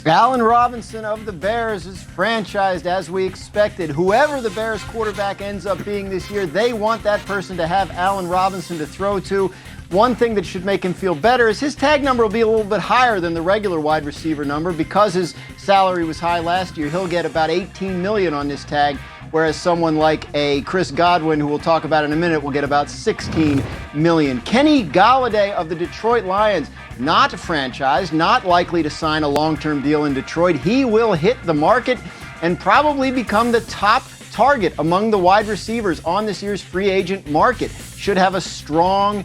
Allen Robinson of the Bears is franchised as we expected. Whoever the Bears quarterback ends up being this year, they want that person to have Allen Robinson to throw to. One thing that should make him feel better is his tag number will be a little bit higher than the regular wide receiver number because his salary was high last year. He'll get about $18 million on this tag, whereas someone like a Chris Godwin, who we'll talk about in a minute, will get about $16 million. Kenny Golladay of the Detroit Lions, not franchised, not likely to sign a long-term deal in Detroit. He will hit the market and probably become the top target among the wide receivers on this year's free agent market. Should have a strong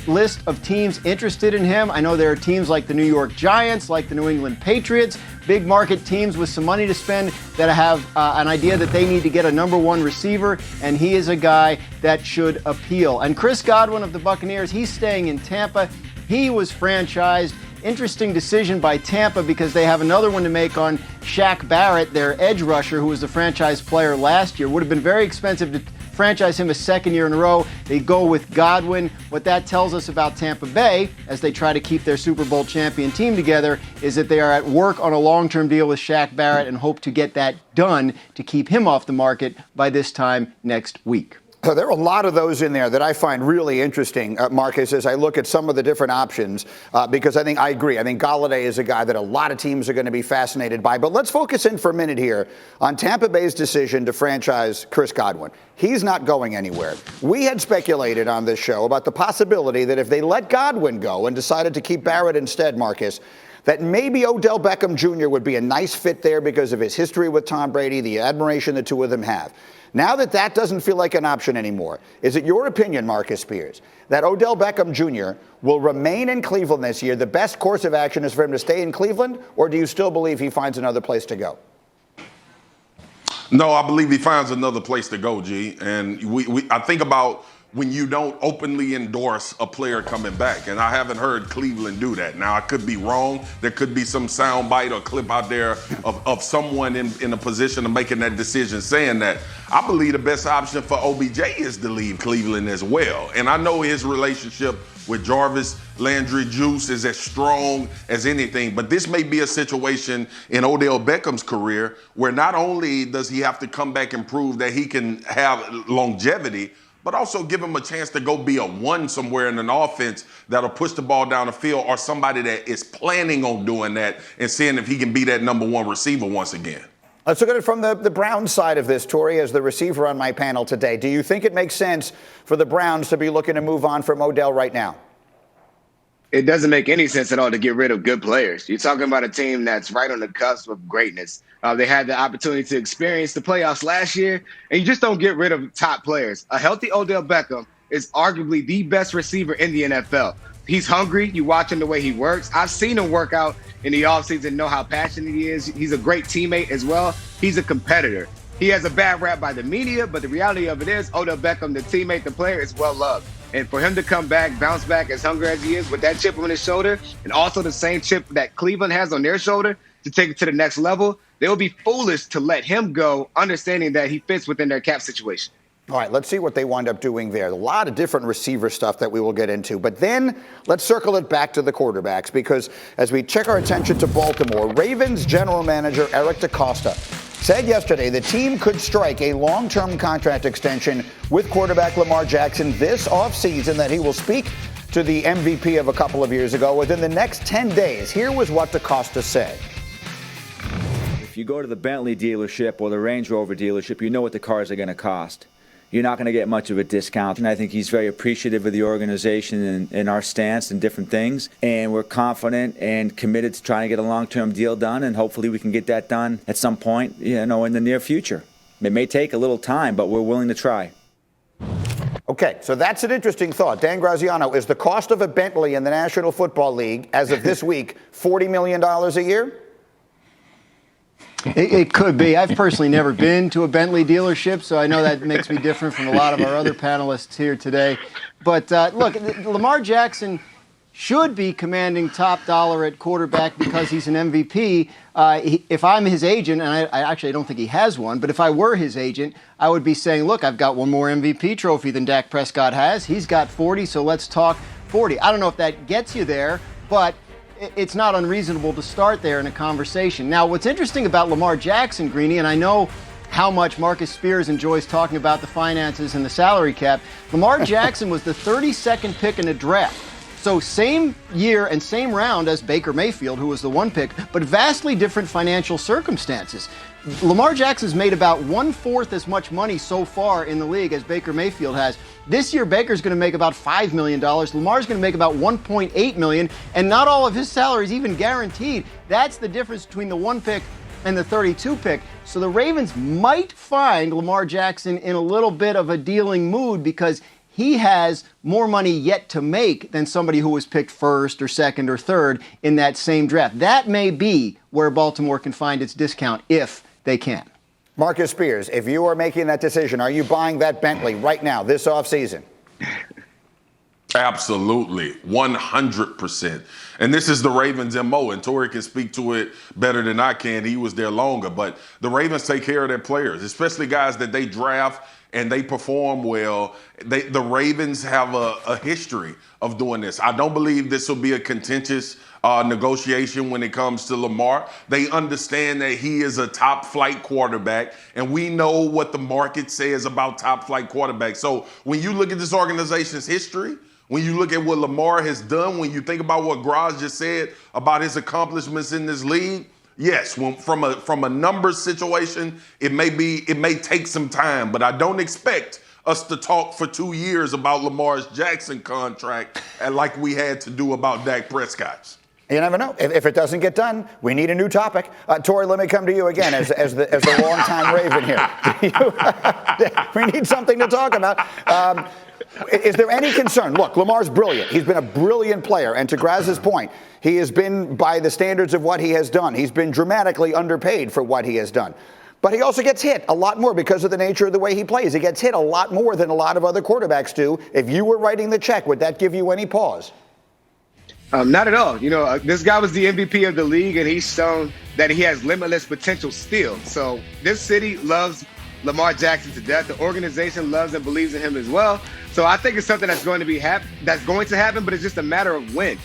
list of teams interested in him. I know there are teams like the New York Giants, like the New England Patriots, big market teams with some money to spend that have an idea that they need to get a number one receiver, and he is a guy that should appeal. And Chris Godwin of the Buccaneers, he's staying in Tampa. He was franchised. Interesting decision by Tampa because they have another one to make on Shaq Barrett, their edge rusher, who was the franchise player last year. Would have been very expensive to franchise him a second year in a row. They go with Godwin. What that tells us about Tampa Bay, as they try to keep their Super Bowl champion team together, is that they are at work on a long-term deal with Shaq Barrett and hope to get that done to keep him off the market by this time next week. So there are a lot of those in there that I find really interesting, Marcus, as I look at some of the different options, because I agree. I think Golladay is a guy that a lot of teams are going to be fascinated by. But let's focus in for a minute here on Tampa Bay's decision to franchise Chris Godwin. He's not going anywhere. We had speculated on this show about the possibility that if they let Godwin go and decided to keep Barrett instead, Marcus, that maybe Odell Beckham Jr. would be a nice fit there because of his history with Tom Brady, the admiration the two of them have. Now that doesn't feel like an option anymore, is it your opinion, Marcus Spears, that Odell Beckham Jr. will remain in Cleveland this year? The best course of action is for him to stay in Cleveland, or do you still believe he finds another place to go? No, I believe he finds another place to go, G. And I think about when you don't openly endorse a player coming back. And I haven't heard Cleveland do that. Now, I could be wrong. There could be some soundbite or clip out there of someone in a position of making that decision saying that. I believe the best option for OBJ is to leave Cleveland as well. And I know his relationship with Jarvis Landry Juice is as strong as anything. But this may be a situation in Odell Beckham's career where not only does he have to come back and prove that he can have longevity, but also give him a chance to go be a one somewhere in an offense that'll push the ball down the field, or somebody that is planning on doing that and seeing if he can be that number one receiver once again. Let's look at it from the Browns side of this, Torrey, as the receiver on my panel today. Do you think it makes sense for the Browns to be looking to move on from Odell right now? It doesn't make any sense at all to get rid of good players. You're talking about a team that's right on the cusp of greatness. They had the opportunity to experience the playoffs last year, and you just don't get rid of top players. A healthy Odell Beckham is arguably the best receiver in the NFL. He's hungry. You watch him the way he works. I've seen him work out in the offseason, know how passionate he is. He's a great teammate as well. He's a competitor. He has a bad rap by the media, but the reality of it is Odell Beckham, the teammate, the player, is well-loved. And for him to come back, bounce back as hungry as he is with that chip on his shoulder, and also the same chip that Cleveland has on their shoulder to take it to the next level, they will be foolish to let him go, understanding that he fits within their cap situation. All right, let's see what they wind up doing there. A lot of different receiver stuff that we will get into. But then let's circle it back to the quarterbacks, because as we check our attention to Baltimore, Ravens general manager Eric DeCosta said yesterday the team could strike a long-term contract extension with quarterback Lamar Jackson this offseason, that he will speak to the MVP of a couple of years ago within the next 10 days. Here was what DeCosta said. If you go to the Bentley dealership or the Range Rover dealership, you know what the cars are going to cost. You're not going to get much of a discount. And I think he's very appreciative of the organization and our stance and different things. And we're confident and committed to trying to get a long-term deal done. And hopefully we can get that done at some point, in the near future. It may take a little time, but we're willing to try. Okay, so that's an interesting thought. Dan Graziano, is the cost of a Bentley in the National Football League, as of this week, $40 million a year? It could be. I've personally never been to a Bentley dealership, so I know that makes me different from a lot of our other panelists here today. But look, Lamar Jackson should be commanding top dollar at quarterback because he's an MVP. If I'm his agent, and I actually don't think he has one, but if I were his agent, I would be saying, look, I've got one more MVP trophy than Dak Prescott has. He's got 40, so let's talk 40. I don't know if that gets you there, but it's not unreasonable to start there in a conversation. Now, what's interesting about Lamar Jackson, Greeny, and I know how much Marcus Spears enjoys talking about the finances and the salary cap, Lamar Jackson was the 32nd pick in the draft. So same year and same round as Baker Mayfield, who was the 1 pick, but vastly different financial circumstances. Lamar Jackson's made about 1/4 as much money so far in the league as Baker Mayfield has. This year, Baker's going to make about $5 million. Lamar's going to make about $1.8 million, and not all of his salary is even guaranteed. That's the difference between the 1 pick and the 32 pick. So the Ravens might find Lamar Jackson in a little bit of a dealing mood because he has more money yet to make than somebody who was picked first or second or third in that same draft. That may be where Baltimore can find its discount if they can. Marcus Spears, if you are making that decision, are you buying that Bentley right now, this offseason? Absolutely, 100%. And this is the Ravens' MO, and Torrey can speak to it better than I can. He was there longer. But the Ravens take care of their players, especially guys that they draft and they perform well. The Ravens have a history of doing this. I don't believe this will be a contentious negotiation when it comes to Lamar. They understand that he is a top flight quarterback, and we know what the market says about top flight quarterbacks. So when you look at this organization's history, when you look at what Lamar has done, when you think about what Graz just said about his accomplishments in this league, yes, from a numbers situation, it may take some time, but I don't expect us to talk for 2 years about Lamar's Jackson contract and like we had to do about Dak Prescott's. You never know. If it doesn't get done, we need a new topic. Torrey, let me come to you again as the longtime Raven here. We need something to talk about. Is there any concern? Look, Lamar's brilliant. He's been a brilliant player. And to Graz's point, he has been, by the standards of what he has done, he's been dramatically underpaid for what he has done. But he also gets hit a lot more because of the nature of the way he plays. He gets hit a lot more than a lot of other quarterbacks do. If you were writing the check, would that give you any pause? Not at all. You know, this guy was the MVP of the league, and he's shown that he has limitless potential still. So this city loves Lamar Jackson to death. The organization loves and believes in him as well. So I think it's something that's going to happen, but it's just a matter of when.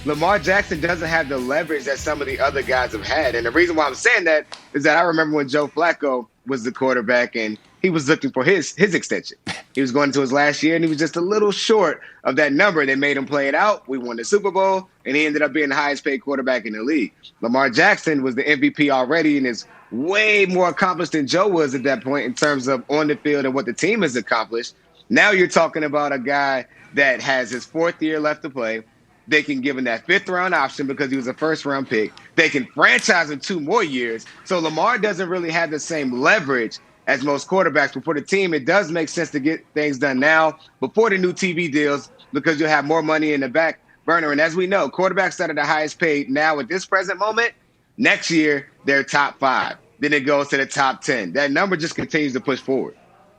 Lamar Jackson doesn't have the leverage that some of the other guys have had. And the reason why I'm saying that is that I remember when Joe Flacco was the quarterback and he was looking for his extension. He was going into his last year and he was just a little short of that number. They made him play it out. We won the Super Bowl and he ended up being the highest paid quarterback in the league. Lamar Jackson was the MVP already and is way more accomplished than Joe was at that point in terms of on the field and what the team has accomplished. Now you're talking about a guy that has his 4th year left to play. They can give him that 5th round option because he was a 1st round pick. They can franchise him 2 more years. So Lamar doesn't really have the same leverage as most quarterbacks. But for the team, it does make sense to get things done now before the new TV deals because you'll have more money in the back burner. And as we know, quarterbacks that are the highest paid now at this present moment, next year, they're top 5. Then it goes to the top 10. That number just continues to push forward.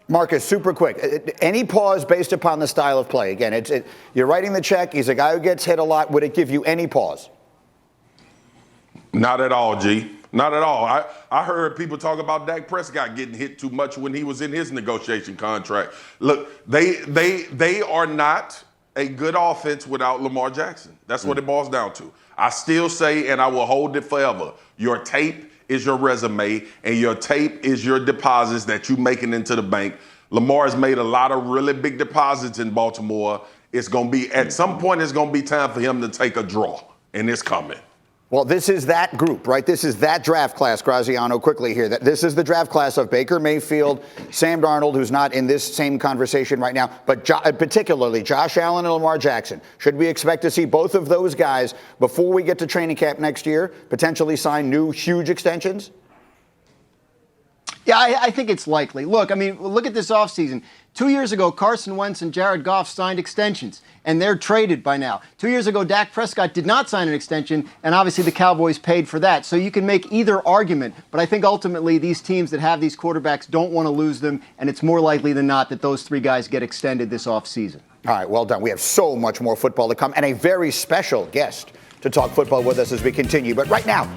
Marcus, super quick. Any pause based upon the style of play? Again, you're writing the check. He's a guy who gets hit a lot. Would it give you any pause? Not at all, G. Not at all. I heard people talk about Dak Prescott getting hit too much when he was in his negotiation contract. Look, they are not a good offense without Lamar Jackson. That's what it boils down to. I still say, and I will hold it forever, your tape is your resume, and your tape is your deposits that you making into the bank. Lamar has made a lot of really big deposits in Baltimore. It's going to be, at some point, it's going to be time for him to take a draw, and it's coming. Well, this is that group, right? This is that draft class, Graziano, quickly here. This is the draft class of Baker Mayfield, Sam Darnold, who's not in this same conversation right now, but particularly Josh Allen and Lamar Jackson. Should we expect to see both of those guys, before we get to training camp next year, potentially sign new huge extensions? Yeah, I think it's likely. Look, I mean, look at this offseason. 2 years ago, Carson Wentz and Jared Goff signed extensions, and they're traded by now. 2 years ago, Dak Prescott did not sign an extension, and obviously the Cowboys paid for that. So you can make either argument, but I think ultimately these teams that have these quarterbacks don't want to lose them, and it's more likely than not that those 3 guys get extended this offseason. All right, well done. We have so much more football to come, and a very special guest to talk football with us as we continue. But right now,